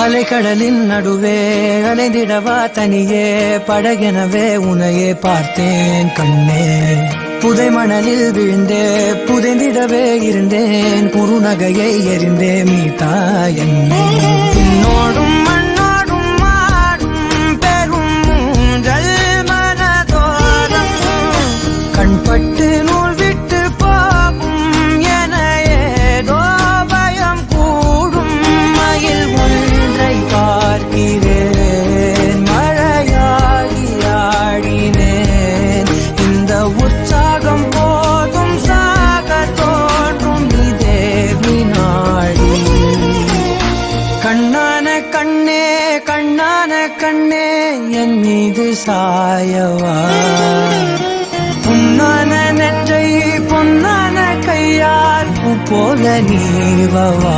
அலைக்கடலின் நடுவே அலைந்திடவா தனியே படகெனவே உனையே பார்த்தேன் கண்ணே. புதை மணலில் விழுந்தே புதைந்திடவே இருந்தேன் குறுநகையை எறிந்தே மீட்டா என்னை. உன்னோடும் மண்ணோடும் மாடும் பெரும் மூன்றல் மனதோரம் கண்பட்டு நூல் விட்டு போகும் என ஏதோ பயம் கூடும். மயில் ஒன்றை பார்க்கிறேன் மழையாகி ஆடினேன். இந்த உற்சாகம் போதும் சாக தோன்றும் இதே வினாடி. கண்ணான கண்ணே கண்ணான கண்ணே என் மீது சாயவா. பொன்னான நெற்றை பொன்னான கையால் பூ போல நீவவா.